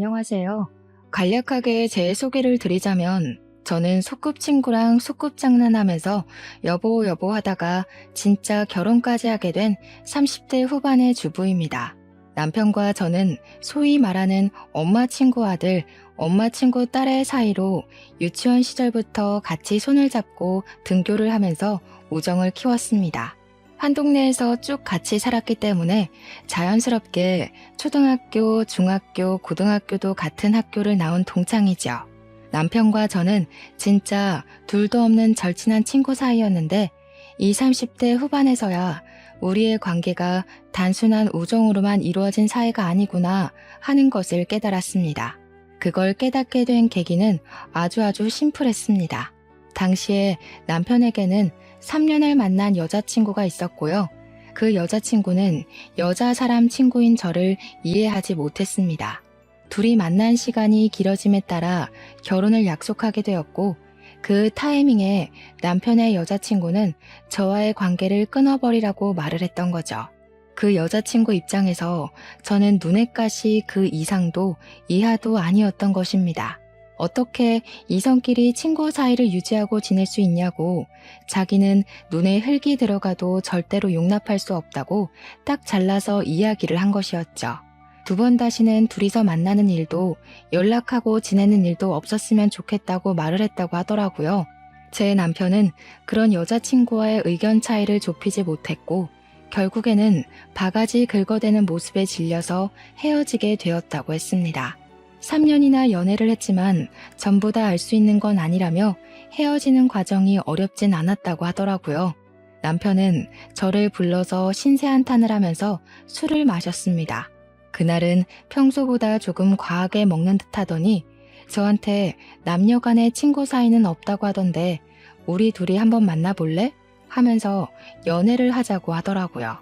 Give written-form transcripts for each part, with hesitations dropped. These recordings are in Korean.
안녕하세요. 간략하게 제 소개를 드리자면 저는 소꿉친구랑 소꿉장난하면서 여보 여보 하다가 진짜 결혼까지 하게 된 30대 후반의 주부입니다. 남편과 저는 소위 말하는 엄마 친구 아들, 엄마 친구 딸의 사이로 유치원 시절부터 같이 손을 잡고 등교를 하면서 우정을 키웠습니다. 한 동네에서 쭉 같이 살았기 때문에 자연스럽게 초등학교, 중학교, 고등학교도 같은 학교를 나온 동창이죠. 남편과 저는 진짜 둘도 없는 절친한 친구 사이였는데 이 30대 후반에서야 우리의 관계가 단순한 우정으로만 이루어진 사이가 아니구나 하는 것을 깨달았습니다. 그걸 깨닫게 된 계기는 아주 심플했습니다. 당시에 남편에게는 3년을 만난 여자친구가 있었고요. 그 여자친구는 여자 사람 친구인 저를 이해하지 못했습니다. 둘이 만난 시간이 길어짐에 따라 결혼을 약속하게 되었고 그 타이밍에 남편의 여자친구는 저와의 관계를 끊어버리라고 말을 했던 거죠. 그 여자친구 입장에서 저는 눈엣 가시 그 이상도 이하도 아니었던 것입니다. 어떻게 이성끼리 친구 사이를 유지하고 지낼 수 있냐고, 자기는 눈에 흙이 들어가도 절대로 용납할 수 없다고 딱 잘라서 이야기를 한 것이었죠. 두 번 다시는 둘이서 만나는 일도 연락하고 지내는 일도 없었으면 좋겠다고 말을 했다고 하더라고요. 제 남편은 그런 여자친구와의 의견 차이를 좁히지 못했고 결국에는 바가지 긁어대는 모습에 질려서 헤어지게 되었다고 했습니다. 3년이나 연애를 했지만 전부 다 알 수 있는 건 아니라며 헤어지는 과정이 어렵진 않았다고 하더라고요. 남편은 저를 불러서 신세한탄을 하면서 술을 마셨습니다. 그날은 평소보다 조금 과하게 먹는 듯 하더니 저한테 남녀 간의 친구 사이는 없다고 하던데 우리 둘이 한번 만나볼래? 하면서 연애를 하자고 하더라고요.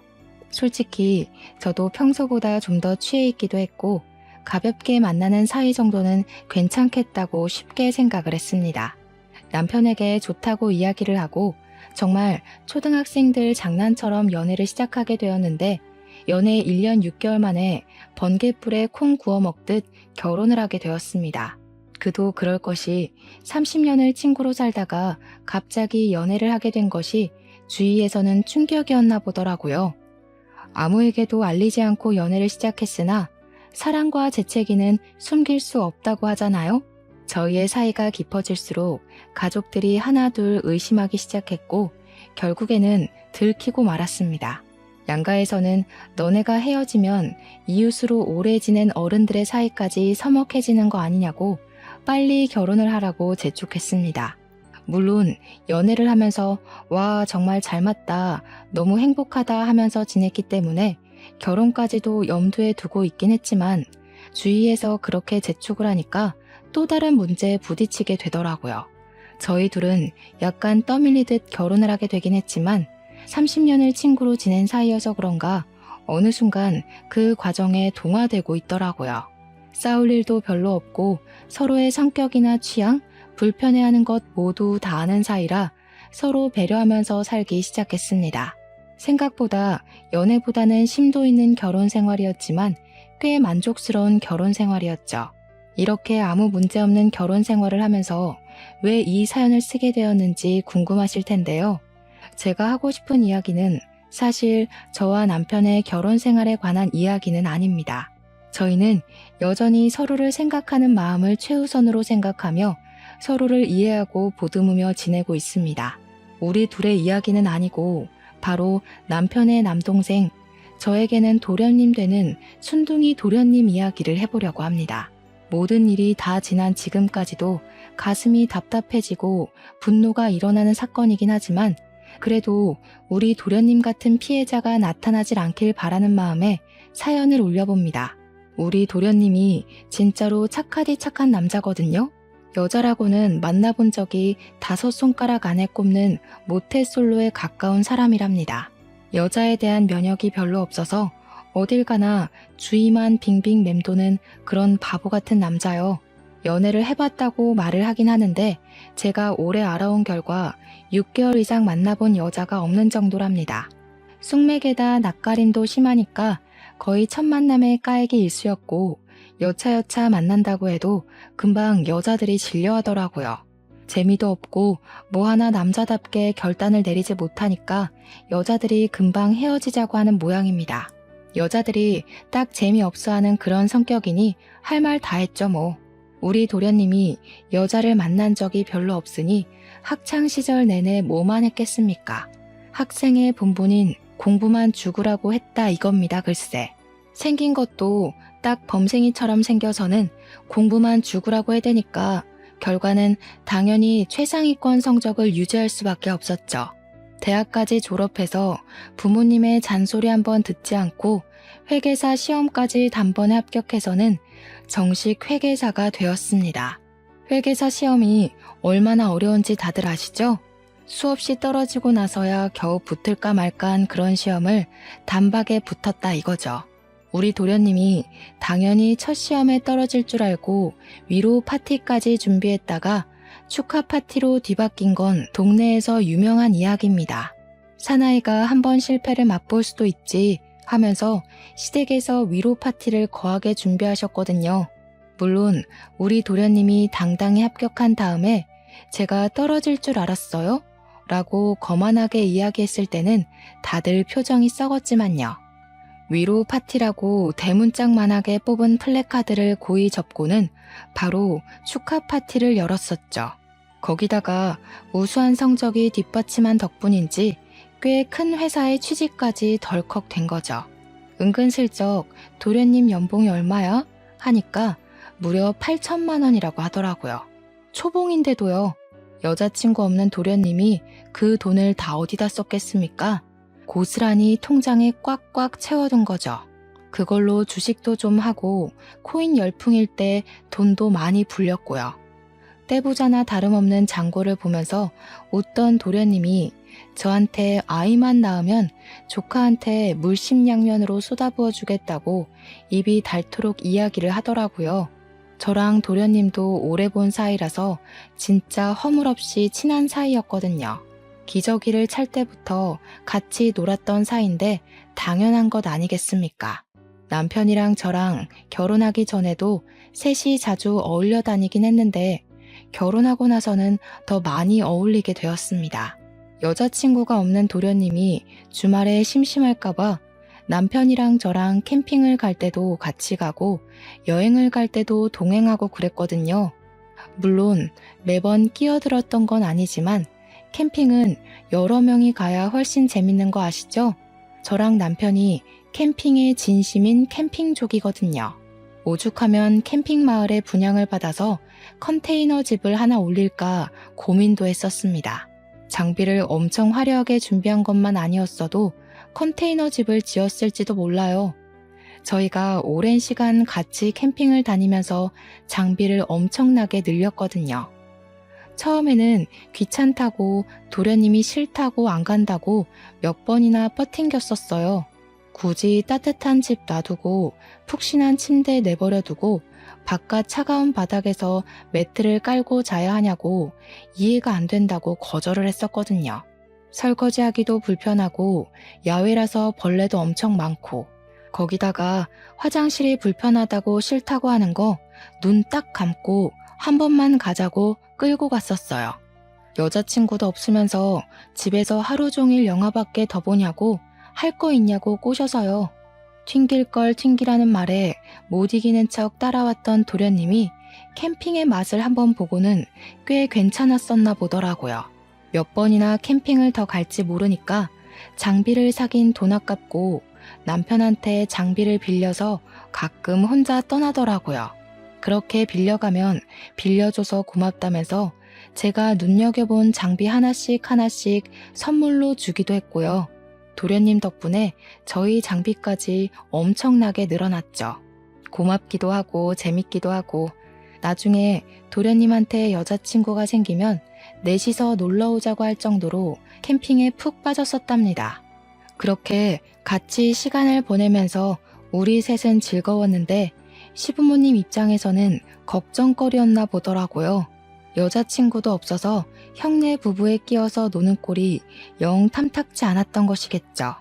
솔직히 저도 평소보다 좀 더 취해 있기도 했고 가볍게 만나는 사이 정도는 괜찮겠다고 쉽게 생각을 했습니다. 남편에게 좋다고 이야기를 하고 정말 초등학생들 장난처럼 연애를 시작하게 되었는데 연애 1년 6개월 만에 번갯불에 콩 구워 먹듯 결혼을 하게 되었습니다. 그도 그럴 것이 30년을 친구로 살다가 갑자기 연애를 하게 된 것이 주위에서는 충격이었나 보더라고요. 아무에게도 알리지 않고 연애를 시작했으나 사랑과 재채기는 숨길 수 없다고 하잖아요. 저희의 사이가 깊어질수록 가족들이 하나둘 의심하기 시작했고 결국에는 들키고 말았습니다. 양가에서는 너네가 헤어지면 이웃으로 오래 지낸 어른들의 사이까지 서먹해지는 거 아니냐고 빨리 결혼을 하라고 재촉했습니다. 물론 연애를 하면서 와 정말 잘 맞다, 너무 행복하다 하면서 지냈기 때문에 결혼까지도 염두에 두고 있긴 했지만 주위에서 그렇게 재촉을 하니까 또 다른 문제에 부딪히게 되더라고요. 저희 둘은 약간 떠밀리듯 결혼을 하게 되긴 했지만 30년을 친구로 지낸 사이여서 그런가 어느 순간 그 과정에 동화되고 있더라고요. 싸울 일도 별로 없고 서로의 성격이나 취향, 불편해하는 것 모두 다 아는 사이라 서로 배려하면서 살기 시작했습니다. 생각보다 연애보다는 심도 있는 결혼 생활이었지만 꽤 만족스러운 결혼 생활이었죠. 이렇게 아무 문제 없는 결혼 생활을 하면서 왜 이 사연을 쓰게 되었는지 궁금하실 텐데요. 제가 하고 싶은 이야기는 사실 저와 남편의 결혼 생활에 관한 이야기는 아닙니다. 저희는 여전히 서로를 생각하는 마음을 최우선으로 생각하며 서로를 이해하고 보듬으며 지내고 있습니다. 우리 둘의 이야기는 아니고 바로 남편의 남동생, 저에게는 도련님 되는 순둥이 도련님 이야기를 해보려고 합니다. 모든 일이 다 지난 지금까지도 가슴이 답답해지고 분노가 일어나는 사건이긴 하지만 그래도 우리 도련님 같은 피해자가 나타나질 않길 바라는 마음에 사연을 올려봅니다. 우리 도련님이 진짜로 착하디 착한 남자거든요. 여자라고는 만나본 적이 5손가락 안에 꼽는 모태솔로에 가까운 사람이랍니다. 여자에 대한 면역이 별로 없어서 어딜 가나 주위만 빙빙 맴도는 그런 바보 같은 남자요. 연애를 해봤다고 말을 하긴 하는데 제가 오래 알아온 결과 6개월 이상 만나본 여자가 없는 정도랍니다. 쑥맥에다 낯가림도 심하니까 거의 첫 만남의 까이기 일쑤였고 여차여차 만난다고 해도 금방 여자들이 질려하더라고요. 재미도 없고 뭐 하나 남자답게 결단을 내리지 못하니까 여자들이 금방 헤어지자고 하는 모양입니다. 여자들이 딱 재미없어하는 그런 성격이니 할 말 다 했죠 뭐. 우리 도련님이 여자를 만난 적이 별로 없으니 학창시절 내내 뭐만 했겠습니까? 학생의 본분인 공부만 죽으라고 했다 이겁니다 글쎄. 생긴 것도 딱 범생이처럼 생겨서는 공부만 죽으라고 해대니까 결과는 당연히 최상위권 성적을 유지할 수밖에 없었죠. 대학까지 졸업해서 부모님의 잔소리 한번 듣지 않고 회계사 시험까지 단번에 합격해서는 정식 회계사가 되었습니다. 회계사 시험이 얼마나 어려운지 다들 아시죠? 수없이 떨어지고 나서야 겨우 붙을까 말까한 그런 시험을 단박에 붙었다 이거죠. 우리 도련님이 당연히 첫 시험에 떨어질 줄 알고 위로 파티까지 준비했다가 축하 파티로 뒤바뀐 건 동네에서 유명한 이야기입니다. 사나이가 한번 실패를 맛볼 수도 있지 하면서 시댁에서 위로 파티를 거하게 준비하셨거든요. 물론 우리 도련님이 당당히 합격한 다음에 제가 떨어질 줄 알았어요? 라고 거만하게 이야기했을 때는 다들 표정이 썩었지만요. 위로 파티라고 대문짝만하게 뽑은 플래카드를 고이 접고는 바로 축하 파티를 열었었죠. 거기다가 우수한 성적이 뒷받침한 덕분인지 꽤 큰 회사에 취직까지 덜컥 된 거죠. 은근슬쩍 도련님 연봉이 얼마야? 하니까 무려 8천만 원이라고 하더라고요. 초봉인데도요. 여자친구 없는 도련님이 그 돈을 다 어디다 썼겠습니까? 고스란히 통장에 꽉꽉 채워둔 거죠. 그걸로 주식도 좀 하고 코인 열풍일 때 돈도 많이 불렸고요. 떼부자나 다름없는 장고를 보면서 웃던 도련님이 저한테 아이만 낳으면 조카한테 물심양면으로 쏟아부어 주겠다고 입이 닳도록 이야기를 하더라고요. 저랑 도련님도 오래 본 사이라서 진짜 허물없이 친한 사이였거든요. 기저귀를 찰 때부터 같이 놀았던 사이인데 당연한 것 아니겠습니까? 남편이랑 저랑 결혼하기 전에도 셋이 자주 어울려 다니긴 했는데 결혼하고 나서는 더 많이 어울리게 되었습니다. 여자친구가 없는 도련님이 주말에 심심할까봐 남편이랑 저랑 캠핑을 갈 때도 같이 가고 여행을 갈 때도 동행하고 그랬거든요. 물론 매번 끼어들었던 건 아니지만 캠핑은 여러 명이 가야 훨씬 재밌는 거 아시죠? 저랑 남편이 캠핑의 진심인 캠핑족이거든요. 오죽하면 캠핑 마을에 분양을 받아서 컨테이너 집을 하나 올릴까 고민도 했었습니다. 장비를 엄청 화려하게 준비한 것만 아니었어도 컨테이너 집을 지었을지도 몰라요. 저희가 오랜 시간 같이 캠핑을 다니면서 장비를 엄청나게 늘렸거든요. 처음에는 귀찮다고 도련님이 싫다고 안 간다고 몇 번이나 버팅겼었어요. 굳이 따뜻한 집 놔두고 푹신한 침대 내버려두고 바깥 차가운 바닥에서 매트를 깔고 자야 하냐고 이해가 안 된다고 거절을 했었거든요. 설거지하기도 불편하고 야외라서 벌레도 엄청 많고 거기다가 화장실이 불편하다고 싫다고 하는 거 눈 딱 감고 한 번만 가자고 끌고 갔었어요. 여자친구도 없으면서 집에서 하루 종일 영화밖에 더 보냐고 할 거 있냐고 꼬셔서요. 튕길 걸 튕기라는 말에 못 이기는 척 따라왔던 도련님이 캠핑의 맛을 한번 보고는 꽤 괜찮았었나 보더라고요. 몇 번이나 캠핑을 더 갈지 모르니까 장비를 사긴 돈 아깝고 남편한테 장비를 빌려서 가끔 혼자 떠나더라고요. 그렇게 빌려가면 빌려줘서 고맙다면서 제가 눈여겨본 장비 하나씩 선물로 주기도 했고요. 도련님 덕분에 저희 장비까지 엄청나게 늘어났죠. 고맙기도 하고 재밌기도 하고 나중에 도련님한테 여자친구가 생기면 넷이서 놀러 오자고 할 정도로 캠핑에 푹 빠졌었답니다. 그렇게 같이 시간을 보내면서 우리 셋은 즐거웠는데 시부모님 입장에서는 걱정거리였나 보더라고요. 여자친구도 없어서 형네 부부에 끼어서 노는 꼴이 영 탐탁지 않았던 것이겠죠.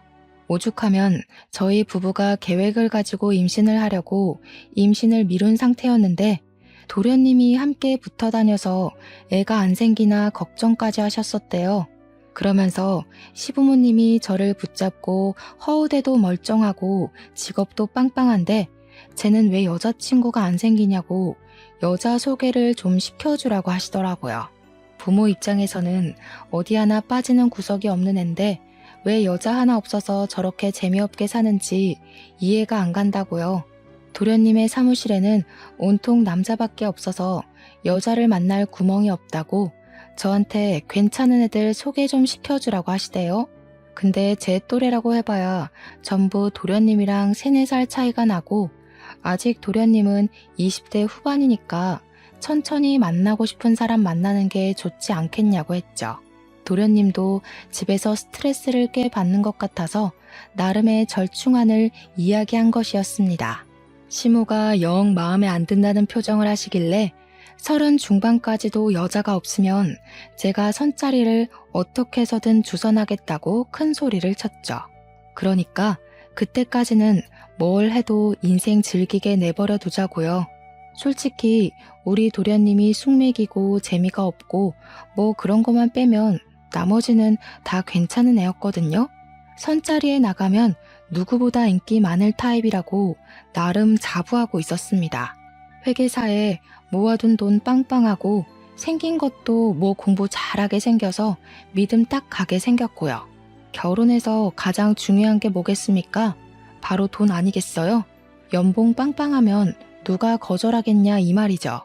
오죽하면 저희 부부가 계획을 가지고 임신을 하려고 임신을 미룬 상태였는데 도련님이 함께 붙어 다녀서 애가 안 생기나 걱정까지 하셨었대요. 그러면서 시부모님이 저를 붙잡고 허우대도 멀쩡하고 직업도 빵빵한데 쟤는 왜 여자친구가 안 생기냐고 여자 소개를 좀 시켜주라고 하시더라고요. 부모 입장에서는 어디 하나 빠지는 구석이 없는 앤데 왜 여자 하나 없어서 저렇게 재미없게 사는지 이해가 안 간다고요. 도련님의 사무실에는 온통 남자밖에 없어서 여자를 만날 구멍이 없다고 저한테 괜찮은 애들 소개 좀 시켜주라고 하시대요. 근데 제 또래라고 해봐야 전부 도련님이랑 3, 4살 차이가 나고 아직 도련님은 20대 후반이니까 천천히 만나고 싶은 사람 만나는 게 좋지 않겠냐고 했죠. 도련님도 집에서 스트레스를 꽤 받는 것 같아서 나름의 절충안을 이야기한 것이었습니다. 시모가 영 마음에 안 든다는 표정을 하시길래 30 중반까지도 여자가 없으면 제가 선자리를 어떻게 해서든 주선하겠다고 큰 소리를 쳤죠. 그러니까 그때까지는 뭘 해도 인생 즐기게 내버려 두자고요. 솔직히 우리 도련님이 숙맥이고 재미가 없고 뭐 그런 것만 빼면 나머지는 다 괜찮은 애였거든요. 선자리에 나가면 누구보다 인기 많을 타입이라고 나름 자부하고 있었습니다. 회계사에 모아둔 돈 빵빵하고 생긴 것도 뭐 공부 잘하게 생겨서 믿음 딱 가게 생겼고요. 결혼해서 가장 중요한 게 뭐겠습니까? 바로 돈 아니겠어요? 연봉 빵빵하면 누가 거절하겠냐 이 말이죠.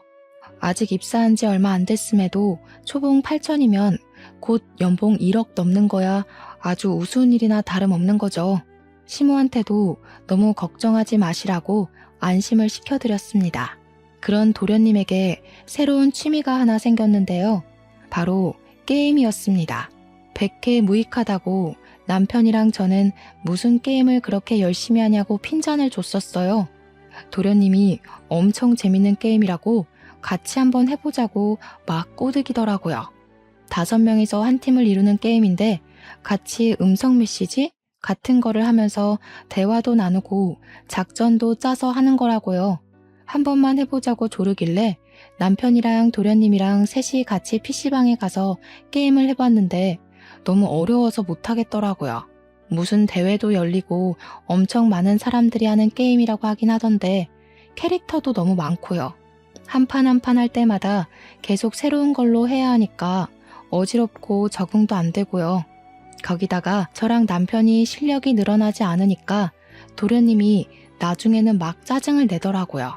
아직 입사한 지 얼마 안 됐음에도 초봉 8천이면 곧 연봉 1억 넘는 거야 아주 우스운 일이나 다름없는 거죠. 시모한테도 너무 걱정하지 마시라고 안심을 시켜드렸습니다. 그런 도련님에게 새로운 취미가 하나 생겼는데요. 바로 게임이었습니다. 백해 무익하다고 남편이랑 저는 무슨 게임을 그렇게 열심히 하냐고 핀잔을 줬었어요. 도련님이 엄청 재밌는 게임이라고 같이 한번 해보자고 막 꼬드기더라고요. 5명이서 한 팀을 이루는 게임인데 같이 음성 메시지 같은 거를 하면서 대화도 나누고 작전도 짜서 하는 거라고요. 한 번만 해보자고 조르길래 남편이랑 도련님이랑 셋이 같이 PC방에 가서 게임을 해봤는데 너무 어려워서 못하겠더라고요. 무슨 대회도 열리고 엄청 많은 사람들이 하는 게임이라고 하긴 하던데 캐릭터도 너무 많고요. 한 판 한 판 할 때마다 계속 새로운 걸로 해야 하니까 어지럽고 적응도 안 되고요. 거기다가 저랑 남편이 실력이 늘어나지 않으니까 도련님이 나중에는 막 짜증을 내더라고요.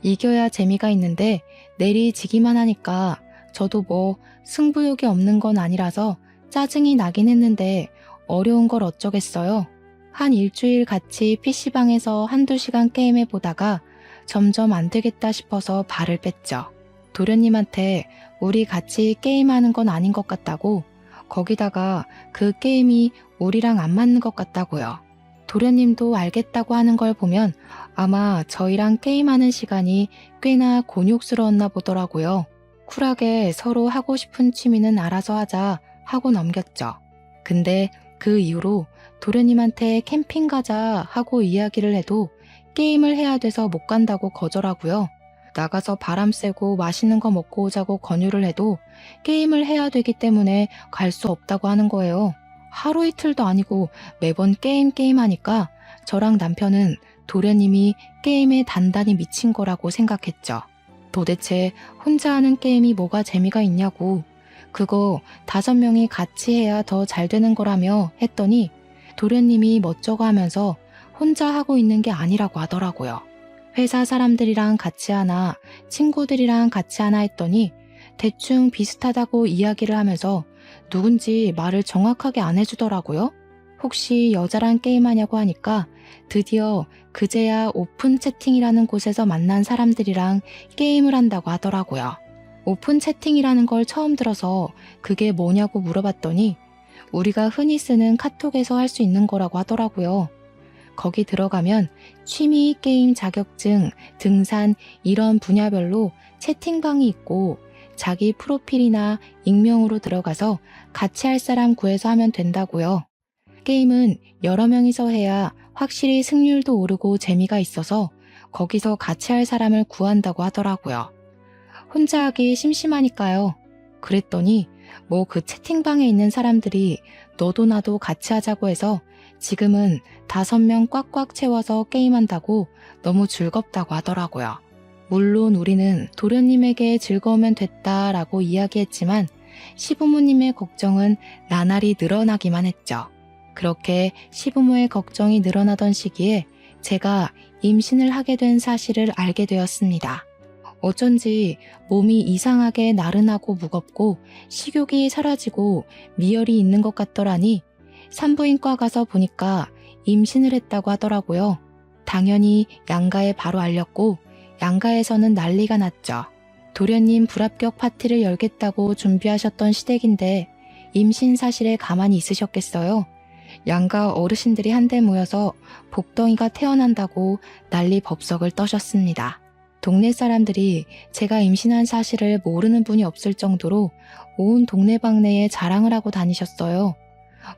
이겨야 재미가 있는데 내리지기만 하니까 저도 뭐 승부욕이 없는 건 아니라서 짜증이 나긴 했는데 어려운 걸 어쩌겠어요. 한 일주일 같이 PC방에서 한두 시간 게임해 보다가 점점 안 되겠다 싶어서 발을 뺐죠. 도련님한테 우리 같이 게임하는 건 아닌 것 같다고, 거기다가 그 게임이 우리랑 안 맞는 것 같다고요. 도련님도 알겠다고 하는 걸 보면 아마 저희랑 게임하는 시간이 꽤나 곤욕스러웠나 보더라고요. 쿨하게 서로 하고 싶은 취미는 알아서 하자 하고 넘겼죠. 근데 그 이후로 도련님한테 캠핑 가자 하고 이야기를 해도 게임을 해야 돼서 못 간다고 거절하고요. 나가서 바람 쐬고 맛있는 거 먹고 오자고 권유를 해도 게임을 해야 되기 때문에 갈 수 없다고 하는 거예요. 하루 이틀도 아니고 매번 게임 하니까 저랑 남편은 도련님이 게임에 단단히 미친 거라고 생각했죠. 도대체 혼자 하는 게임이 뭐가 재미가 있냐고, 그거 5명이 같이 해야 더 잘 되는 거라며 했더니 도련님이 멋쩍어 하면서 혼자 하고 있는 게 아니라고 하더라고요. 회사 사람들이랑 같이 하나, 친구들이랑 같이 하나 했더니 대충 비슷하다고 이야기를 하면서 누군지 말을 정확하게 안 해주더라고요. 혹시 여자랑 게임하냐고 하니까 드디어 그제야 오픈 채팅이라는 곳에서 만난 사람들이랑 게임을 한다고 하더라고요. 오픈 채팅이라는 걸 처음 들어서 그게 뭐냐고 물어봤더니 우리가 흔히 쓰는 카톡에서 할 수 있는 거라고 하더라고요. 거기 들어가면 취미, 게임 자격증, 등산 이런 분야별로 채팅방이 있고 자기 프로필이나 익명으로 들어가서 같이 할 사람 구해서 하면 된다고요. 게임은 여러 명이서 해야 확실히 승률도 오르고 재미가 있어서 거기서 같이 할 사람을 구한다고 하더라고요. 혼자 하기 심심하니까요. 그랬더니 뭐 그 채팅방에 있는 사람들이 너도 나도 같이 하자고 해서 지금은 5명 꽉꽉 채워서 게임한다고 너무 즐겁다고 하더라고요. 물론 우리는 도련님에게 즐거우면 됐다라고 이야기했지만 시부모님의 걱정은 나날이 늘어나기만 했죠. 그렇게 시부모의 걱정이 늘어나던 시기에 제가 임신을 하게 된 사실을 알게 되었습니다. 어쩐지 몸이 이상하게 나른하고 무겁고 식욕이 사라지고 미열이 있는 것 같더라니 산부인과 가서 보니까 임신을 했다고 하더라고요. 당연히 양가에 바로 알렸고 양가에서는 난리가 났죠. 도련님 불합격 파티를 열겠다고 준비하셨던 시댁인데 임신 사실에 가만히 있으셨겠어요? 양가 어르신들이 한데 모여서 복덩이가 태어난다고 난리 법석을 떠셨습니다. 동네 사람들이 제가 임신한 사실을 모르는 분이 없을 정도로 온 동네방네에 자랑을 하고 다니셨어요.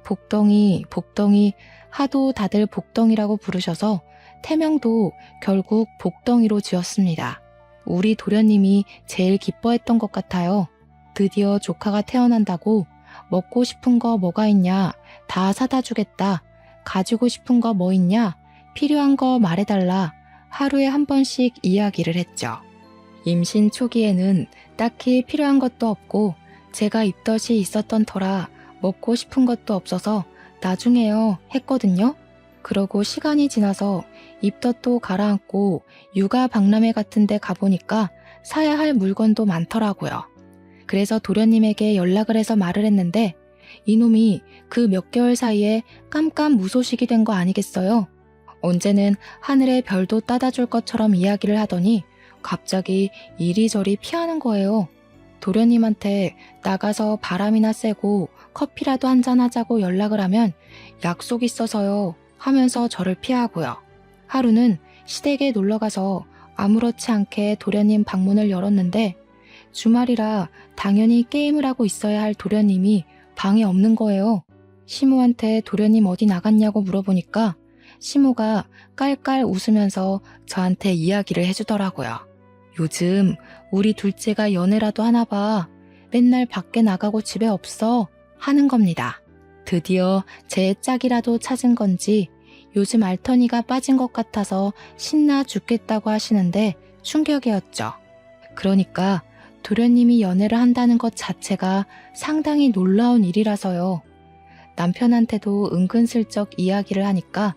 복덩이, 복덩이 하도 다들 복덩이라고 부르셔서 태명도 결국 복덩이로 지었습니다. 우리 도련님이 제일 기뻐했던 것 같아요. 드디어 조카가 태어난다고 먹고 싶은 거 뭐가 있냐? 다 사다 주겠다. 가지고 싶은 거 뭐 있냐? 필요한 거 말해달라. 하루에 한 번씩 이야기를 했죠. 임신 초기에는 딱히 필요한 것도 없고 제가 입덧이 있었던 터라 먹고 싶은 것도 없어서 나중에요 했거든요. 그러고 시간이 지나서 입덧도 가라앉고 육아 박람회 같은 데 가보니까 사야 할 물건도 많더라고요. 그래서 도련님에게 연락을 해서 말을 했는데 이놈이 그 몇 개월 사이에 깜깜무소식이 된 거 아니겠어요? 언제는 하늘의 별도 따다 줄 것처럼 이야기를 하더니 갑자기 이리저리 피하는 거예요. 도련님한테 나가서 바람이나 쐬고 커피라도 한잔 하자고 연락을 하면 약속 있어서요 하면서 저를 피하고요. 하루는 시댁에 놀러가서 아무렇지 않게 도련님 방문을 열었는데 주말이라 당연히 게임을 하고 있어야 할 도련님이 방에 없는 거예요. 시모한테 도련님 어디 나갔냐고 물어보니까 시모가 깔깔 웃으면서 저한테 이야기를 해주더라고요. 요즘 우리 둘째가 연애라도 하나 봐. 맨날 밖에 나가고 집에 없어 하는 겁니다. 드디어 제 짝이라도 찾은 건지 요즘 알터니가 빠진 것 같아서 신나 죽겠다고 하시는데 충격이었죠. 그러니까 도련님이 연애를 한다는 것 자체가 상당히 놀라운 일이라서요. 남편한테도 은근슬쩍 이야기를 하니까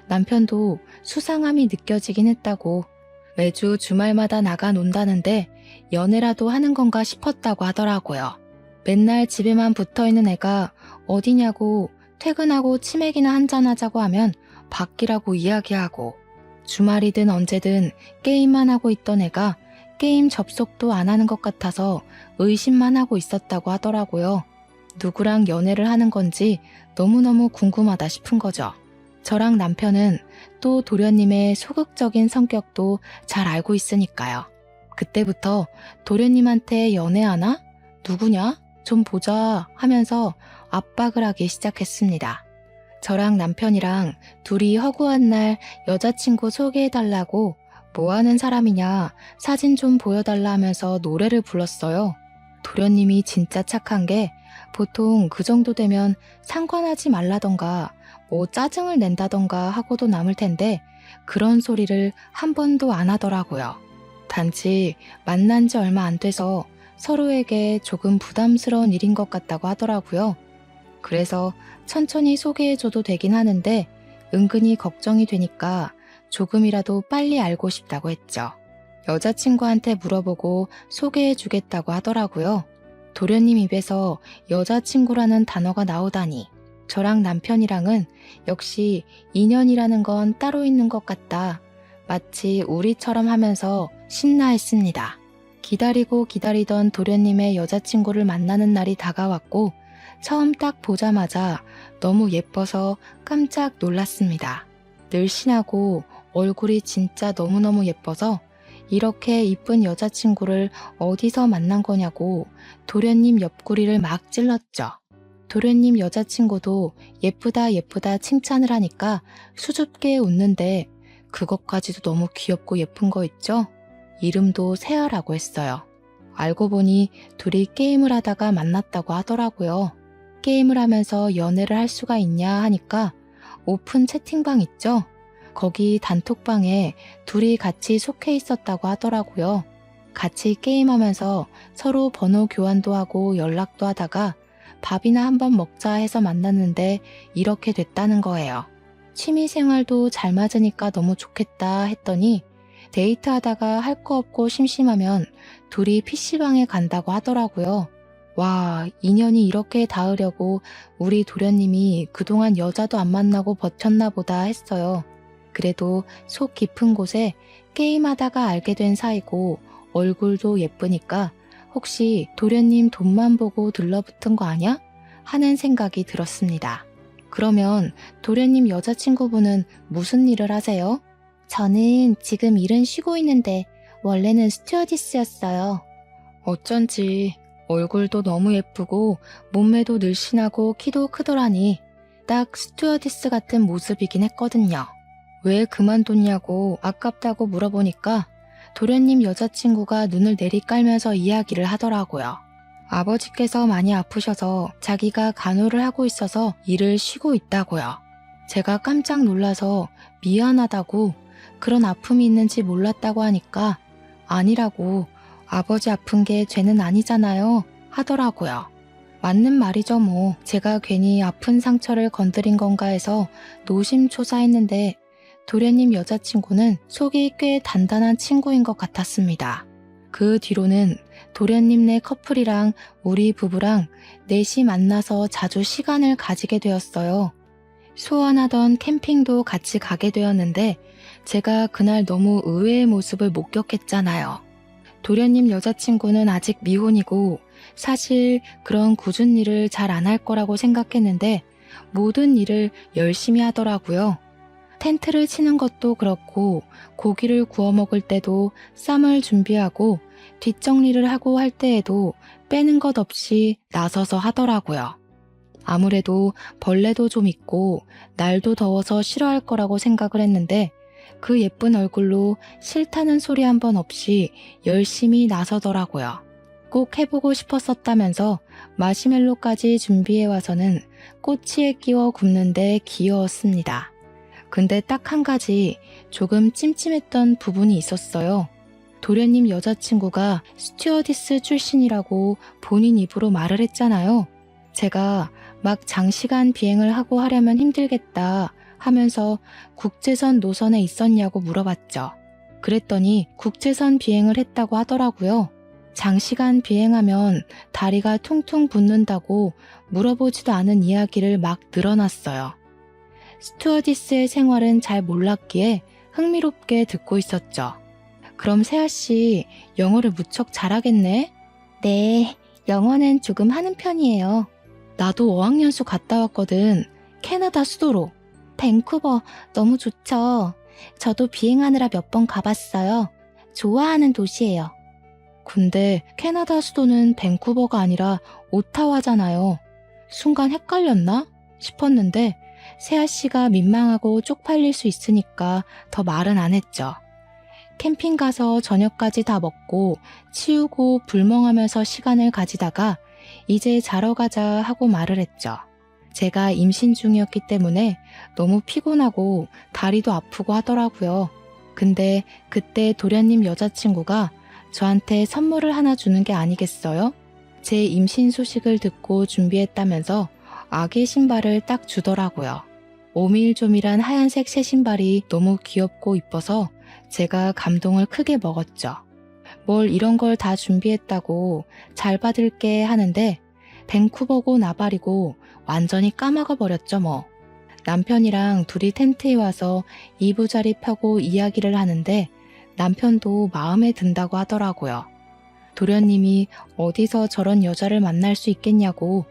남편도 수상함이 느껴지긴 했다고 매주 주말마다 나가 논다는데 연애라도 하는 건가 싶었다고 하더라고요. 맨날 집에만 붙어있는 애가 어디냐고 퇴근하고 치맥이나 한잔하자고 하면 밖이라고 이야기하고 주말이든 언제든 게임만 하고 있던 애가 게임 접속도 안 하는 것 같아서 의심만 하고 있었다고 하더라고요. 누구랑 연애를 하는 건지 너무너무 궁금하다 싶은 거죠. 저랑 남편은 또 도련님의 소극적인 성격도 잘 알고 있으니까요. 그때부터 도련님한테 연애하나? 누구냐? 좀 보자 하면서 압박을 하기 시작했습니다. 저랑 남편이랑 둘이 허구한 날 여자친구 소개해달라고 뭐 하는 사람이냐 사진 좀 보여달라 하면서 노래를 불렀어요. 도련님이 진짜 착한 게 보통 그 정도 되면 상관하지 말라던가 뭐 짜증을 낸다던가 하고도 남을 텐데 그런 소리를 한 번도 안 하더라고요. 단지 만난 지 얼마 안 돼서 서로에게 조금 부담스러운 일인 것 같다고 하더라고요. 그래서 천천히 소개해줘도 되긴 하는데 은근히 걱정이 되니까 조금이라도 빨리 알고 싶다고 했죠. 여자친구한테 물어보고 소개해주겠다고 하더라고요. 도련님 입에서 여자친구라는 단어가 나오다니 저랑 남편이랑은 역시 인연이라는 건 따로 있는 것 같다. 마치 우리처럼 하면서 신나했습니다. 기다리고 기다리던 도련님의 여자친구를 만나는 날이 다가왔고 처음 딱 보자마자 너무 예뻐서 깜짝 놀랐습니다. 늘씬하고 얼굴이 진짜 너무너무 예뻐서 이렇게 이쁜 여자친구를 어디서 만난 거냐고 도련님 옆구리를 막 찔렀죠. 도련님 여자친구도 예쁘다 예쁘다 칭찬을 하니까 수줍게 웃는데 그것까지도 너무 귀엽고 예쁜 거 있죠? 이름도 세아라고 했어요. 알고 보니 둘이 게임을 하다가 만났다고 하더라고요. 게임을 하면서 연애를 할 수가 있냐 하니까 오픈 채팅방 있죠? 거기 단톡방에 둘이 같이 속해 있었다고 하더라고요. 같이 게임하면서 서로 번호 교환도 하고 연락도 하다가 밥이나 한번 먹자 해서 만났는데 이렇게 됐다는 거예요. 취미생활도 잘 맞으니까 너무 좋겠다 했더니 데이트하다가 할 거 없고 심심하면 둘이 PC방에 간다고 하더라고요. 와, 인연이 이렇게 닿으려고 우리 도련님이 그동안 여자도 안 만나고 버텼나 보다 했어요. 그래도 속 깊은 곳에 게임하다가 알게 된 사이고 얼굴도 예쁘니까 혹시 도련님 돈만 보고 들러붙은 거 아냐? 하는 생각이 들었습니다. 그러면 도련님 여자친구분은 무슨 일을 하세요? 저는 지금 일은 쉬고 있는데 원래는 스튜어디스였어요. 어쩐지 얼굴도 너무 예쁘고 몸매도 늘씬하고 키도 크더라니 딱 스튜어디스 같은 모습이긴 했거든요. 왜 그만뒀냐고 아깝다고 물어보니까 도련님 여자친구가 눈을 내리깔면서 이야기를 하더라고요. 아버지께서 많이 아프셔서 자기가 간호를 하고 있어서 일을 쉬고 있다고요. 제가 깜짝 놀라서 미안하다고 그런 아픔이 있는지 몰랐다고 하니까 아니라고 아버지 아픈 게 죄는 아니잖아요 하더라고요. 맞는 말이죠 뭐. 제가 괜히 아픈 상처를 건드린 건가 해서 노심초사했는데 도련님 여자친구는 속이 꽤 단단한 친구인 것 같았습니다. 그 뒤로는 도련님네 커플이랑 우리 부부랑 넷이 만나서 자주 시간을 가지게 되었어요. 소원하던 캠핑도 같이 가게 되었는데 제가 그날 너무 의외의 모습을 목격했잖아요. 도련님 여자친구는 아직 미혼이고 사실 그런 굳은 일을 잘 안 할 거라고 생각했는데 모든 일을 열심히 하더라고요. 텐트를 치는 것도 그렇고 고기를 구워 먹을 때도 쌈을 준비하고 뒷정리를 하고 할 때에도 빼는 것 없이 나서서 하더라고요. 아무래도 벌레도 좀 있고 날도 더워서 싫어할 거라고 생각을 했는데 그 예쁜 얼굴로 싫다는 소리 한 번 없이 열심히 나서더라고요. 꼭 해보고 싶었었다면서 마시멜로까지 준비해와서는 꼬치에 끼워 굽는데 귀여웠습니다. 근데 딱 한 가지 조금 찜찜했던 부분이 있었어요. 도련님 여자친구가 스튜어디스 출신이라고 본인 입으로 말을 했잖아요. 제가 막 장시간 비행을 하고 하려면 힘들겠다 하면서 국제선 노선에 있었냐고 물어봤죠. 그랬더니 국제선 비행을 했다고 하더라고요. 장시간 비행하면 다리가 퉁퉁 붓는다고 물어보지도 않은 이야기를 막 늘어놨어요. 스튜어디스의 생활은 잘 몰랐기에 흥미롭게 듣고 있었죠. 그럼 세아씨 영어를 무척 잘하겠네? 네, 영어는 조금 하는 편이에요. 나도 어학연수 갔다 왔거든. 캐나다 수도로. 밴쿠버 너무 좋죠. 저도 비행하느라 몇 번 가봤어요. 좋아하는 도시예요. 근데 캐나다 수도는 밴쿠버가 아니라 오타와잖아요. 순간 헷갈렸나 싶었는데 세아씨가 민망하고 쪽팔릴 수 있으니까 더 말은 안 했죠. 캠핑 가서 저녁까지 다 먹고 치우고 불멍하면서 시간을 가지다가 이제 자러 가자 하고 말을 했죠. 제가 임신 중이었기 때문에 너무 피곤하고 다리도 아프고 하더라고요. 근데 그때 도련님 여자친구가 저한테 선물을 하나 주는 게 아니겠어요? 제 임신 소식을 듣고 준비했다면서 아기 신발을 딱 주더라고요. 오밀조밀한 하얀색 새 신발이 너무 귀엽고 이뻐서 제가 감동을 크게 먹었죠. 뭘 이런 걸 다 준비했다고 잘 받을게 하는데 밴쿠버고 나발이고 완전히 까먹어 버렸죠 뭐. 남편이랑 둘이 텐트에 와서 이부자리 펴고 이야기를 하는데 남편도 마음에 든다고 하더라고요. 도련님이 어디서 저런 여자를 만날 수 있겠냐고.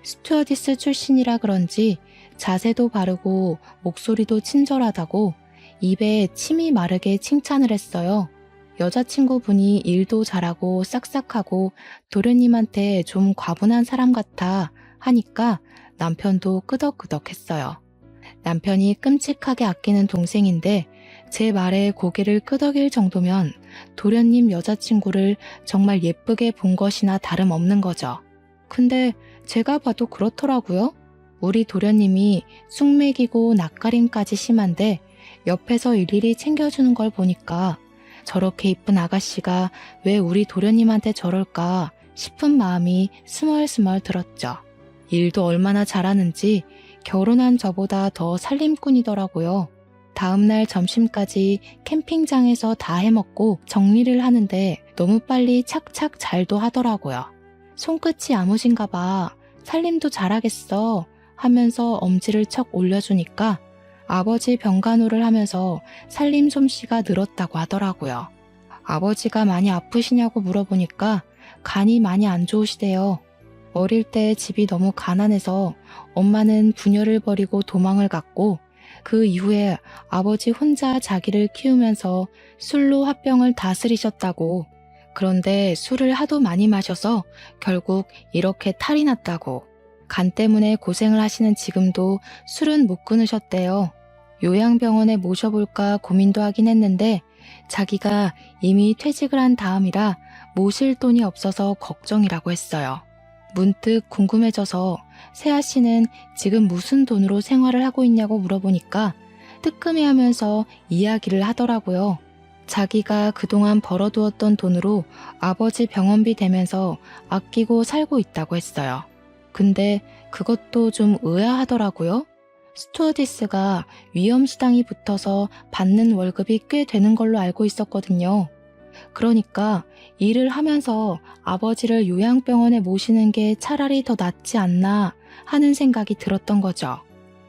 스튜어디스 출신이라 그런지 자세도 바르고 목소리도 친절하다고 입에 침이 마르게 칭찬을 했어요. 여자친구분이 일도 잘하고 싹싹하고 도련님한테 좀 과분한 사람 같아 하니까 남편도 끄덕끄덕했어요. 남편이 끔찍하게 아끼는 동생인데 제 말에 고개를 끄덕일 정도면 도련님 여자친구를 정말 예쁘게 본 것이나 다름없는 거죠. 근데 제가 봐도 그렇더라고요. 우리 도련님이 쑥맥이고 낯가림까지 심한데 옆에서 일일이 챙겨주는 걸 보니까 저렇게 이쁜 아가씨가 왜 우리 도련님한테 저럴까 싶은 마음이 스멀스멀 들었죠. 일도 얼마나 잘하는지 결혼한 저보다 더 살림꾼이더라고요. 다음날 점심까지 캠핑장에서 다 해먹고 정리를 하는데 너무 빨리 착착 잘도 하더라고요. 손끝이 야무진가 봐. 살림도 잘하겠어 하면서 엄지를 척 올려주니까 아버지 병간호를 하면서 살림 솜씨가 늘었다고 하더라고요. 아버지가 많이 아프시냐고 물어보니까 간이 많이 안 좋으시대요. 어릴 때 집이 너무 가난해서 엄마는 부녀를 버리고 도망을 갔고 그 이후에 아버지 혼자 자기를 키우면서 술로 화병을 다스리셨다고. 그런데 술을 하도 많이 마셔서 결국 이렇게 탈이 났다고. 간 때문에 고생을 하시는 지금도 술은 못 끊으셨대요. 요양병원에 모셔볼까 고민도 하긴 했는데 자기가 이미 퇴직을 한 다음이라 모실 돈이 없어서 걱정이라고 했어요. 문득 궁금해져서 세아 씨는 지금 무슨 돈으로 생활을 하고 있냐고 물어보니까 뜨끔해하면서 이야기를 하더라고요. 자기가 그동안 벌어두었던 돈으로 아버지 병원비 대면서 아끼고 살고 있다고 했어요. 근데 그것도 좀 의아하더라고요. 스튜어디스가 위험수당이 붙어서 받는 월급이 꽤 되는 걸로 알고 있었거든요. 그러니까 일을 하면서 아버지를 요양병원에 모시는 게 차라리 더 낫지 않나 하는 생각이 들었던 거죠.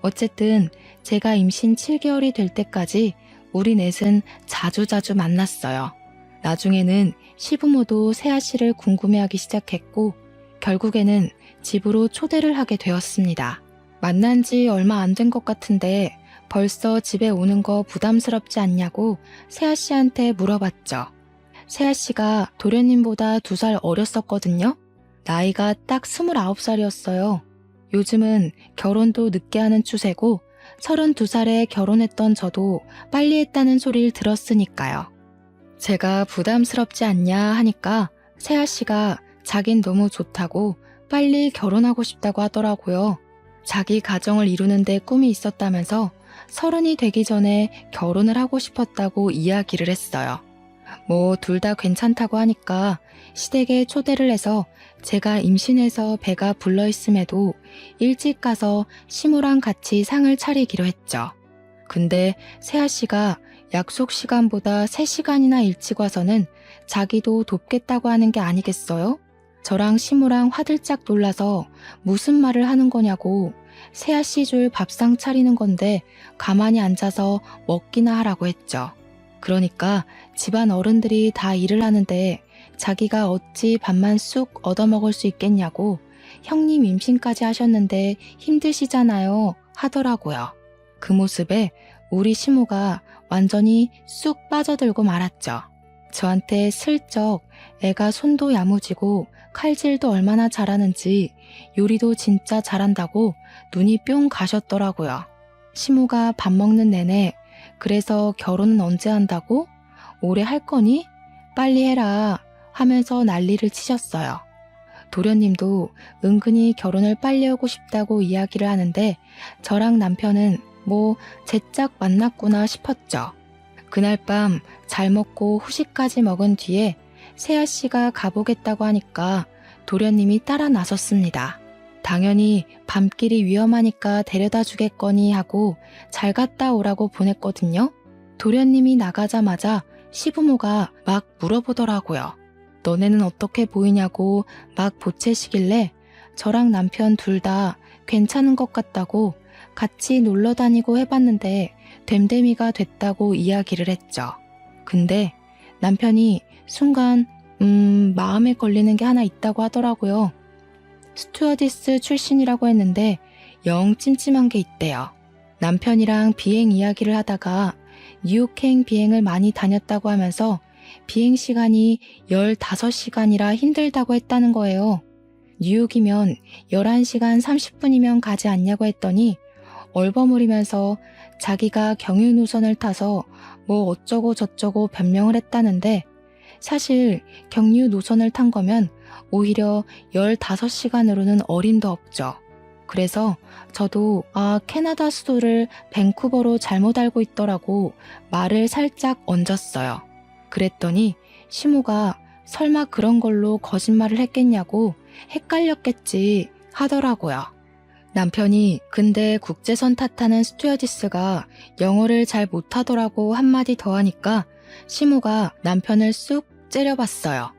어쨌든 제가 임신 7개월이 될 때까지 우리 넷은 자주자주 만났어요. 나중에는 시부모도 세아 씨를 궁금해하기 시작했고 결국에는 집으로 초대를 하게 되었습니다. 만난 지 얼마 안 된 것 같은데 벌써 집에 오는 거 부담스럽지 않냐고 세아 씨한테 물어봤죠. 세아 씨가 도련님보다 2살 어렸었거든요. 나이가 딱 29살이었어요. 요즘은 결혼도 늦게 하는 추세고 32살에 결혼했던 저도 빨리 했다는 소리를 들었으니까요. 제가 부담스럽지 않냐 하니까 세아 씨가 자긴 너무 좋다고 빨리 결혼하고 싶다고 하더라고요. 자기 가정을 이루는데 꿈이 있었다면서 30이 되기 전에 결혼을 하고 싶었다고 이야기를 했어요. 뭐 둘 다 괜찮다고 하니까 시댁에 초대를 해서 제가 임신해서 배가 불러있음에도 일찍 가서 시모랑 같이 상을 차리기로 했죠. 근데 세아 씨가 약속 시간보다 3시간이나 일찍 와서는 자기도 돕겠다고 하는 게 아니겠어요? 저랑 시모랑 화들짝 놀라서 무슨 말을 하는 거냐고 세아 씨 줄 밥상 차리는 건데 가만히 앉아서 먹기나 하라고 했죠. 그러니까 집안 어른들이 다 일을 하는데 자기가 어찌 밥만 쑥 얻어먹을 수 있겠냐고 형님 임신까지 하셨는데 힘드시잖아요 하더라고요. 그 모습에 우리 시모가 완전히 쑥 빠져들고 말았죠. 저한테 슬쩍 애가 손도 야무지고 칼질도 얼마나 잘하는지 요리도 진짜 잘한다고 눈이 뿅 가셨더라고요. 시모가 밥 먹는 내내 그래서 결혼은 언제 한다고? 올해 할 거니? 빨리 해라 하면서 난리를 치셨어요. 도련님도 은근히 결혼을 빨리 하고 싶다고 이야기를 하는데 저랑 남편은 뭐 제짝 만났구나 싶었죠. 그날 밤 잘 먹고 후식까지 먹은 뒤에 세아 씨가 가보겠다고 하니까 도련님이 따라 나섰습니다. 당연히 밤길이 위험하니까 데려다 주겠거니 하고 잘 갔다 오라고 보냈거든요. 도련님이 나가자마자 시부모가 막 물어보더라고요. 너네는 어떻게 보이냐고 막 보채시길래 저랑 남편 둘 다 괜찮은 것 같다고 같이 놀러 다니고 해봤는데 됨됨이가 됐다고 이야기를 했죠. 근데 남편이 순간 마음에 걸리는 게 하나 있다고 하더라고요. 스튜어디스 출신이라고 했는데 영 찜찜한 게 있대요. 남편이랑 비행 이야기를 하다가 뉴욕행 비행을 많이 다녔다고 하면서 비행 시간이 15시간이라 힘들다고 했다는 거예요. 뉴욕이면 11시간 30분이면 가지 않냐고 했더니 얼버무리면서 자기가 경유 노선을 타서 뭐 어쩌고 저쩌고 변명을 했다는데, 사실 경유 노선을 탄 거면 오히려 15시간으로는 어림도 없죠. 그래서 저도 캐나다 수도를 밴쿠버로 잘못 알고 있더라고 말을 살짝 얹었어요. 그랬더니 시모가 설마 그런 걸로 거짓말을 했겠냐고 헷갈렸겠지 하더라고요. 남편이 근데 국제선 탓하는 스튜어디스가 영어를 잘 못하더라고 한마디 더 하니까 시모가 남편을 쑥 째려봤어요.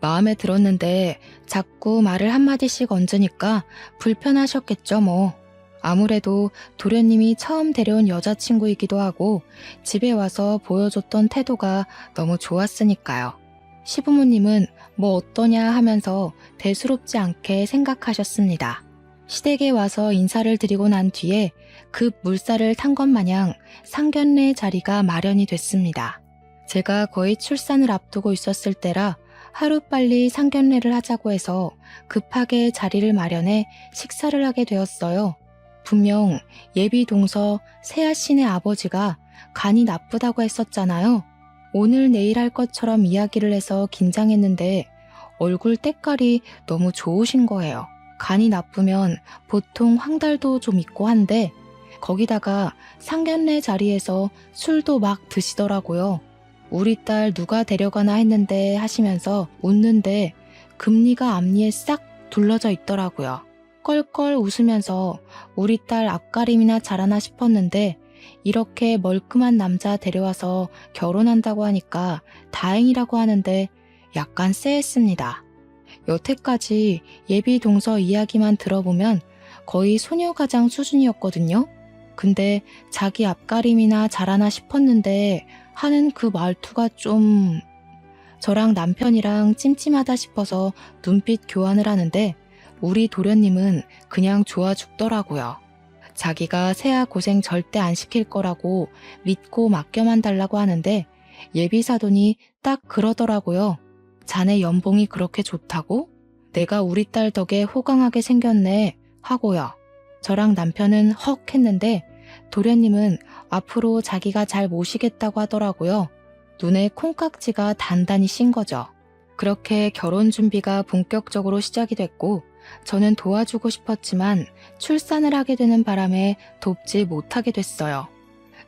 마음에 들었는데 자꾸 말을 한마디씩 얹으니까 불편하셨겠죠 뭐. 아무래도 도련님이 처음 데려온 여자친구이기도 하고 집에 와서 보여줬던 태도가 너무 좋았으니까요. 시부모님은 뭐 어떠냐 하면서 대수롭지 않게 생각하셨습니다. 시댁에 와서 인사를 드리고 난 뒤에 급 물살을 탄 것 마냥 상견례 자리가 마련이 됐습니다. 제가 거의 출산을 앞두고 있었을 때라 하루빨리 상견례를 하자고 해서 급하게 자리를 마련해 식사를 하게 되었어요. 분명 예비 동서 세아 씨네 아버지가 간이 나쁘다고 했었잖아요. 오늘 내일 할 것처럼 이야기를 해서 긴장했는데 얼굴 때깔이 너무 좋으신 거예요. 간이 나쁘면 보통 황달도 좀 있고 한데 거기다가 상견례 자리에서 술도 막 드시더라고요. 우리 딸 누가 데려가나 했는데 하시면서 웃는데 금리가 앞니에 싹 둘러져 있더라고요. 껄껄 웃으면서 우리 딸 앞가림이나 잘하나 싶었는데 이렇게 멀끔한 남자 데려와서 결혼한다고 하니까 다행이라고 하는데 약간 쎄했습니다. 여태까지 예비 동서 이야기만 들어보면 거의 소녀가장 수준이었거든요. 근데 자기 앞가림이나 잘하나 싶었는데 하는 그 말투가 좀... 저랑 남편이랑 찜찜하다 싶어서 눈빛 교환을 하는데 우리 도련님은 그냥 좋아 죽더라고요. 자기가 세아 고생 절대 안 시킬 거라고 믿고 맡겨만 달라고 하는데 예비사돈이 딱 그러더라고요. 자네 연봉이 그렇게 좋다고? 내가 우리 딸 덕에 호강하게 생겼네 하고요. 저랑 남편은 헉 했는데 도련님은 앞으로 자기가 잘 모시겠다고 하더라고요. 눈에 콩깍지가 단단히 씬 거죠. 그렇게 결혼 준비가 본격적으로 시작이 됐고 저는 도와주고 싶었지만 출산을 하게 되는 바람에 돕지 못하게 됐어요.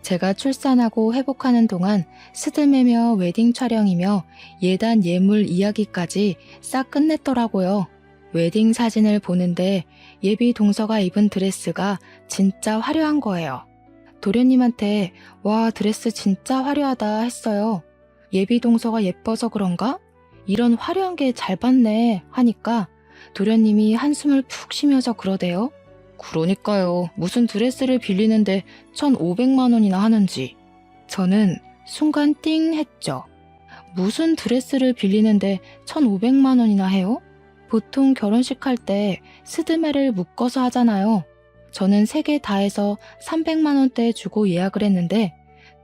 제가 출산하고 회복하는 동안 스드메며 웨딩 촬영이며 예단 예물 이야기까지 싹 끝냈더라고요. 웨딩 사진을 보는데 예비 동서가 입은 드레스가 진짜 화려한 거예요. 도련님한테 와 드레스 진짜 화려하다 했어요. 예비 동서가 예뻐서 그런가? 이런 화려한 게 잘 봤네 하니까 도련님이 한숨을 푹 쉬면서 그러대요. 그러니까요. 무슨 드레스를 빌리는데 1,500만 원이나 하는지. 저는 순간 띵 했죠. 무슨 드레스를 빌리는데 1,500만 원이나 해요? 보통 결혼식 할 때 스드메를 묶어서 하잖아요. 저는 3개 다 해서 300만 원대 주고 예약을 했는데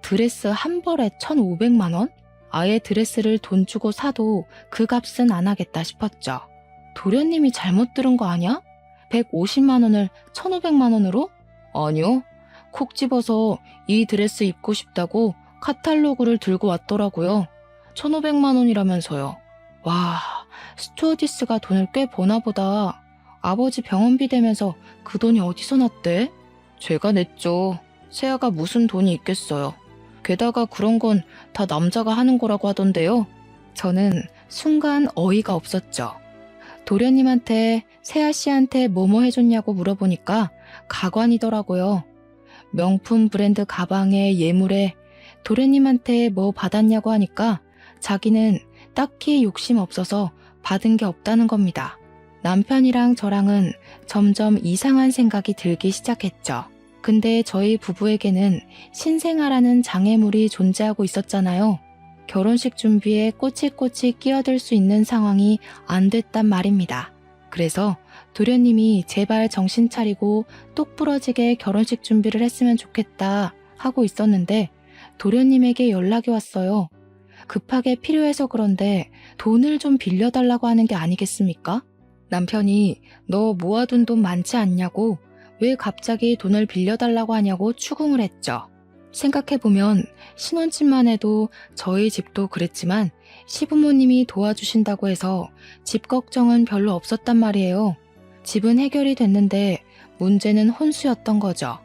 드레스 한 벌에 1,500만 원? 아예 드레스를 돈 주고 사도 그 값은 안 하겠다 싶었죠. 도련님이 잘못 들은 거 아니야? 150만 원을 1,500만 원으로? 아니요. 콕 집어서 이 드레스 입고 싶다고 카탈로그를 들고 왔더라고요. 1,500만 원이라면서요. 와, 스튜어디스가 돈을 꽤 버나 보다. 아버지 병원비 대면서 그 돈이 어디서 났대? 제가 냈죠. 세아가 무슨 돈이 있겠어요. 게다가 그런 건 다 남자가 하는 거라고 하던데요. 저는 순간 어이가 없었죠. 도련님한테 세아 씨한테 뭐뭐 해줬냐고 물어보니까 가관이더라고요. 명품 브랜드 가방에 예물에 도련님한테 뭐 받았냐고 하니까 자기는 딱히 욕심 없어서 받은 게 없다는 겁니다. 남편이랑 저랑은 점점 이상한 생각이 들기 시작했죠. 근데 저희 부부에게는 신생아라는 장애물이 존재하고 있었잖아요. 결혼식 준비에 꼬치꼬치 끼어들 수 있는 상황이 안 됐단 말입니다. 그래서 도련님이 제발 정신 차리고 똑부러지게 결혼식 준비를 했으면 좋겠다 하고 있었는데 도련님에게 연락이 왔어요. 급하게 필요해서 그런데 돈을 좀 빌려달라고 하는 게 아니겠습니까? 남편이 너 모아둔 돈 많지 않냐고 왜 갑자기 돈을 빌려달라고 하냐고 추궁을 했죠. 생각해보면 신혼집만 해도 저희 집도 그랬지만 시부모님이 도와주신다고 해서 집 걱정은 별로 없었단 말이에요. 집은 해결이 됐는데 문제는 혼수였던 거죠.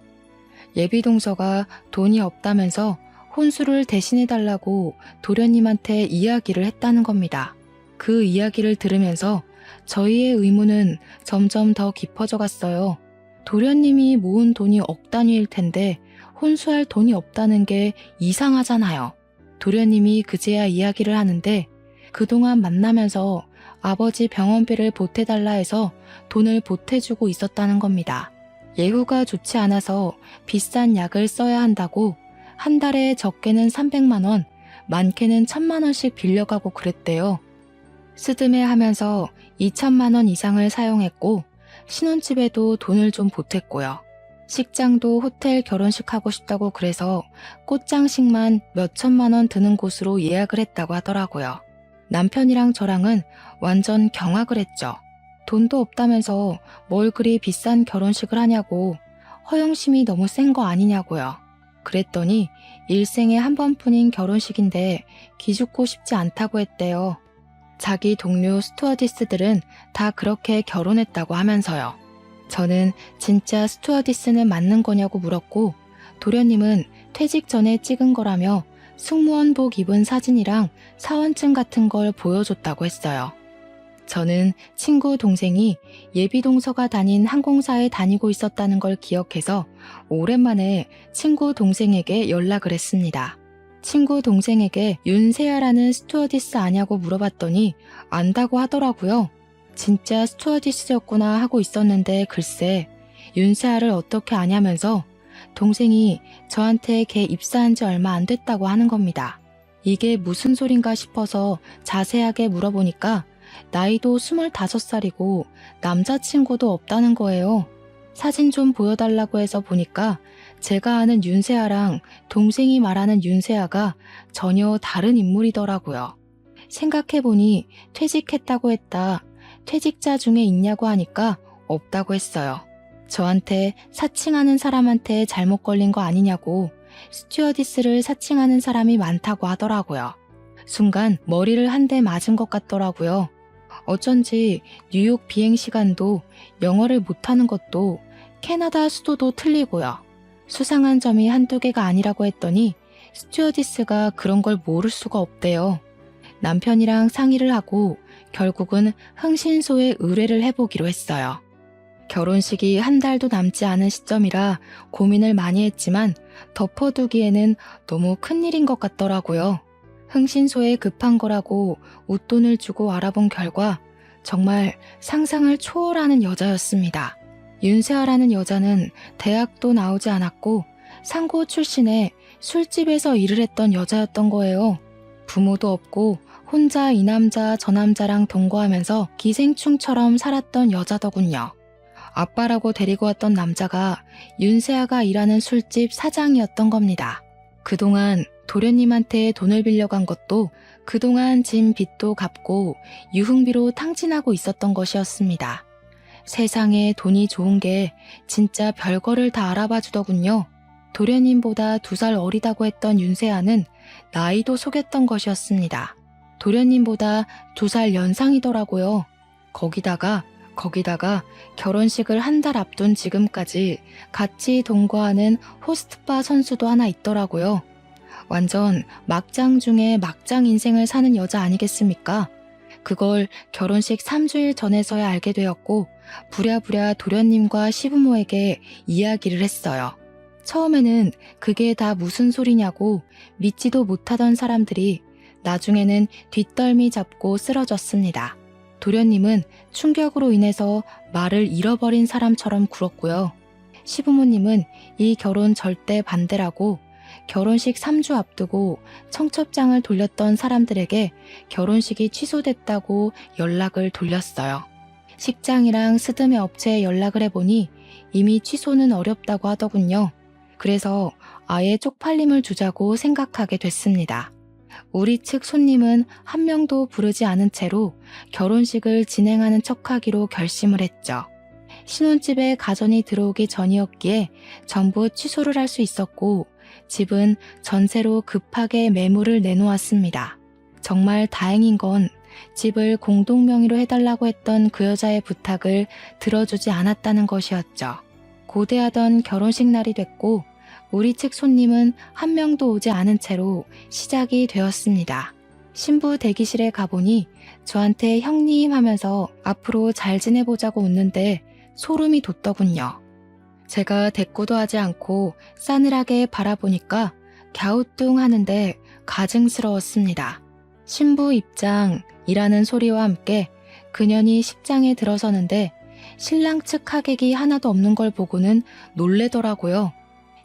예비동서가 돈이 없다면서 혼수를 대신해달라고 도련님한테 이야기를 했다는 겁니다. 그 이야기를 들으면서 저희의 의문은 점점 더 깊어져 갔어요. 도련님이 모은 돈이 억 단위일 텐데 혼수할 돈이 없다는 게 이상하잖아요. 도련님이 그제야 이야기를 하는데 그동안 만나면서 아버지 병원비를 보태달라 해서 돈을 보태주고 있었다는 겁니다. 예후가 좋지 않아서 비싼 약을 써야 한다고 한 달에 적게는 300만 원, 많게는 1000만 원씩 빌려가고 그랬대요. 스드메 하면서 2천만 원 이상을 사용했고 신혼집에도 돈을 좀 보탰고요. 식장도 호텔 결혼식 하고 싶다고 그래서 꽃장식만 몇 천만 원 드는 곳으로 예약을 했다고 하더라고요. 남편이랑 저랑은 완전 경악을 했죠. 돈도 없다면서 뭘 그리 비싼 결혼식을 하냐고, 허영심이 너무 센 거 아니냐고요. 그랬더니 일생에 한 번뿐인 결혼식인데 기죽고 싶지 않다고 했대요. 자기 동료 스튜어디스들은 다 그렇게 결혼했다고 하면서요. 저는 진짜 스튜어디스는 맞는 거냐고 물었고 도련님은 퇴직 전에 찍은 거라며 승무원복 입은 사진이랑 사원증 같은 걸 보여줬다고 했어요. 저는 친구 동생이 예비동서가 다닌 항공사에 다니고 있었다는 걸 기억해서 오랜만에 친구 동생에게 연락을 했습니다. 친구 동생에게 윤세아라는 스튜어디스 아냐고 물어봤더니 안다고 하더라고요. 진짜 스튜어디스였구나 하고 있었는데 글쎄 윤세아를 어떻게 아냐면서 동생이 저한테 걔 입사한 지 얼마 안 됐다고 하는 겁니다. 이게 무슨 소린가 싶어서 자세하게 물어보니까 나이도 25살이고 남자친구도 없다는 거예요. 사진 좀 보여달라고 해서 보니까 제가 아는 윤세아랑 동생이 말하는 윤세아가 전혀 다른 인물이더라고요. 생각해보니 퇴직했다고 했다. 퇴직자 중에 있냐고 하니까 없다고 했어요. 저한테 사칭하는 사람한테 잘못 걸린 거 아니냐고 스튜어디스를 사칭하는 사람이 많다고 하더라고요. 순간 머리를 한 대 맞은 것 같더라고요. 어쩐지 뉴욕 비행 시간도 영어를 못하는 것도 캐나다 수도도 틀리고요. 수상한 점이 한두 개가 아니라고 했더니 스튜어디스가 그런 걸 모를 수가 없대요. 남편이랑 상의를 하고 결국은 흥신소에 의뢰를 해보기로 했어요. 결혼식이 한 달도 남지 않은 시점이라 고민을 많이 했지만 덮어두기에는 너무 큰일인 것 같더라고요. 흥신소에 급한 거라고 웃돈을 주고 알아본 결과 정말 상상을 초월하는 여자였습니다. 윤세아라는 여자는 대학도 나오지 않았고 상고 출신에 술집에서 일을 했던 여자였던 거예요. 부모도 없고 혼자 이 남자 저 남자랑 동거하면서 기생충처럼 살았던 여자더군요. 아빠라고 데리고 왔던 남자가 윤세아가 일하는 술집 사장이었던 겁니다. 그동안 도련님한테 돈을 빌려간 것도 그동안 진 빚도 갚고 유흥비로 탕진하고 있었던 것이었습니다. 세상에 돈이 좋은 게 진짜 별거를 다 알아봐 주더군요. 도련님보다 2살 어리다고 했던 윤세아는 나이도 속였던 것이었습니다. 도련님보다 2살 연상이더라고요. 거기다가 결혼식을 한 달 앞둔 지금까지 같이 동거하는 호스트바 선수도 하나 있더라고요. 완전 막장 중에 막장 인생을 사는 여자 아니겠습니까? 그걸 결혼식 3주일 전에서야 알게 되었고 부랴부랴 도련님과 시부모에게 이야기를 했어요. 처음에는 그게 다 무슨 소리냐고 믿지도 못하던 사람들이 나중에는 뒷덜미 잡고 쓰러졌습니다. 도련님은 충격으로 인해서 말을 잃어버린 사람처럼 굴었고요. 시부모님은 이 결혼 절대 반대라고 결혼식 3주 앞두고 청첩장을 돌렸던 사람들에게 결혼식이 취소됐다고 연락을 돌렸어요. 식장이랑 스드메 업체에 연락을 해보니 이미 취소는 어렵다고 하더군요. 그래서 아예 쪽팔림을 주자고 생각하게 됐습니다. 우리 측 손님은 한 명도 부르지 않은 채로 결혼식을 진행하는 척하기로 결심을 했죠. 신혼집에 가전이 들어오기 전이었기에 전부 취소를 할 수 있었고 집은 전세로 급하게 매물을 내놓았습니다. 정말 다행인 건 집을 공동명의로 해달라고 했던 그 여자의 부탁을 들어주지 않았다는 것이었죠. 고대하던 결혼식 날이 됐고 우리 측 손님은 한 명도 오지 않은 채로 시작이 되었습니다. 신부 대기실에 가보니 저한테 형님 하면서 앞으로 잘 지내보자고 웃는데 소름이 돋더군요. 제가 대꾸도 하지 않고 싸늘하게 바라보니까 갸우뚱하는데 가증스러웠습니다. 신부 입장이라는 소리와 함께 그년이 식장에 들어서는데 신랑 측 하객이 하나도 없는 걸 보고는 놀래더라고요.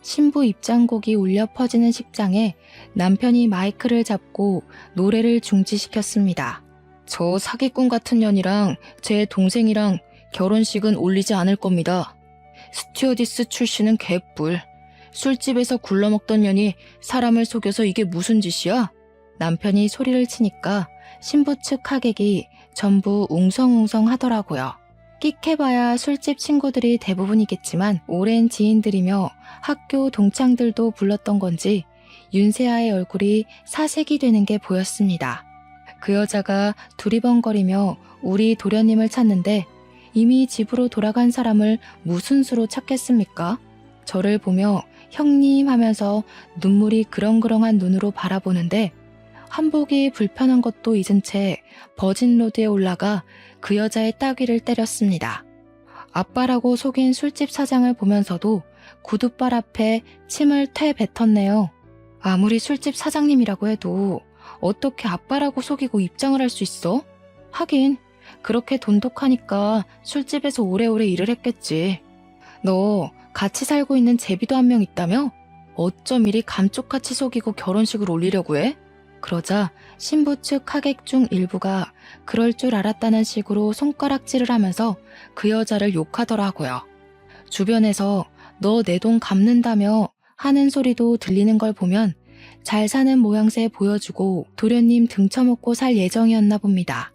신부 입장곡이 울려 퍼지는 식장에 남편이 마이크를 잡고 노래를 중지시켰습니다. 저 사기꾼 같은 년이랑 제 동생이랑 결혼식은 올리지 않을 겁니다. 스튜어디스 출신은 개뿔. 술집에서 굴러먹던 년이 사람을 속여서 이게 무슨 짓이야? 남편이 소리를 치니까 신부 측 하객이 전부 웅성웅성 하더라고요. 끽해봐야 술집 친구들이 대부분이겠지만 오랜 지인들이며 학교 동창들도 불렀던 건지 윤세아의 얼굴이 사색이 되는 게 보였습니다. 그 여자가 두리번거리며 우리 도련님을 찾는데 이미 집으로 돌아간 사람을 무슨 수로 찾겠습니까? 저를 보며 형님 하면서 눈물이 그렁그렁한 눈으로 바라보는데 한복이 불편한 것도 잊은 채 버진로드에 올라가 그 여자의 따귀를 때렸습니다. 아빠라고 속인 술집 사장을 보면서도 구둣발 앞에 침을 퇴 뱉었네요. 아무리 술집 사장님이라고 해도 어떻게 아빠라고 속이고 입장을 할 수 있어? 하긴 그렇게 돈독하니까 술집에서 오래오래 일을 했겠지. 너 같이 살고 있는 제비도 한 명 있다며? 어쩜 이리 감쪽같이 속이고 결혼식을 올리려고 해? 그러자 신부 측 하객 중 일부가 그럴 줄 알았다는 식으로 손가락질을 하면서 그 여자를 욕하더라고요. 주변에서 너 내 돈 갚는다며 하는 소리도 들리는 걸 보면 잘 사는 모양새 보여주고 도련님 등쳐먹고 살 예정이었나 봅니다.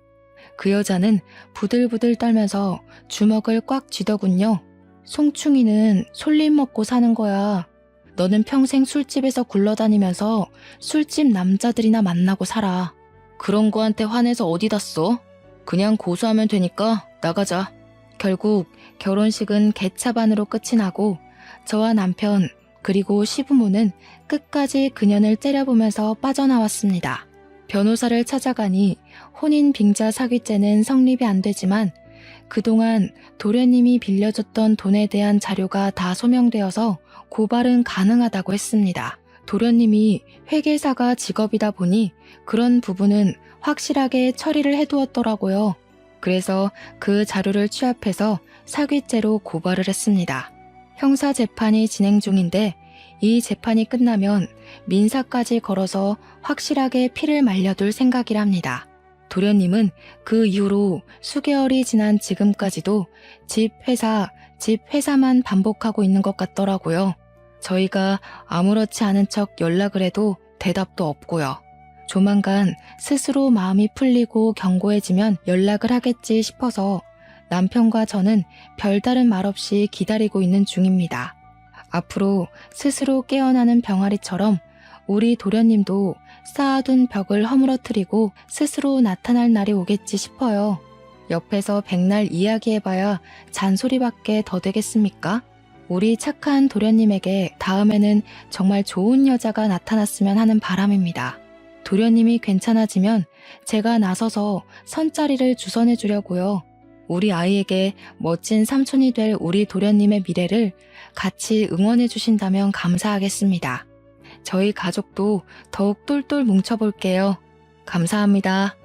그 여자는 부들부들 떨면서 주먹을 꽉 쥐더군요. 송충이는 솔잎 먹고 사는 거야. 너는 평생 술집에서 굴러다니면서 술집 남자들이나 만나고 살아. 그런 거한테 화내서 어디다 써? 그냥 고소하면 되니까 나가자. 결국 결혼식은 개차반으로 끝이 나고 저와 남편 그리고 시부모는 끝까지 그년을 째려보면서 빠져나왔습니다. 변호사를 찾아가니 혼인 빙자 사기죄는 성립이 안 되지만 그동안 도련님이 빌려줬던 돈에 대한 자료가 다 소명되어서 고발은 가능하다고 했습니다. 도련님이 회계사가 직업이다 보니 그런 부분은 확실하게 처리를 해두었더라고요. 그래서 그 자료를 취합해서 사기죄로 고발을 했습니다. 형사 재판이 진행 중인데 이 재판이 끝나면 민사까지 걸어서 확실하게 피를 말려둘 생각이랍니다. 도련님은 그 이후로 수개월이 지난 지금까지도 집 회사만 반복하고 있는 것 같더라고요. 저희가 아무렇지 않은 척 연락을 해도 대답도 없고요. 조만간 스스로 마음이 풀리고 견고해지면 연락을 하겠지 싶어서 남편과 저는 별다른 말 없이 기다리고 있는 중입니다. 앞으로 스스로 깨어나는 병아리처럼 우리 도련님도 쌓아둔 벽을 허물어뜨리고 스스로 나타날 날이 오겠지 싶어요. 옆에서 백날 이야기해봐야 잔소리밖에 더 되겠습니까? 우리 착한 도련님에게 다음에는 정말 좋은 여자가 나타났으면 하는 바람입니다. 도련님이 괜찮아지면 제가 나서서 선자리를 주선해 주려고요. 우리 아이에게 멋진 삼촌이 될 우리 도련님의 미래를 같이 응원해 주신다면 감사하겠습니다. 저희 가족도 더욱 똘똘 뭉쳐볼게요. 감사합니다.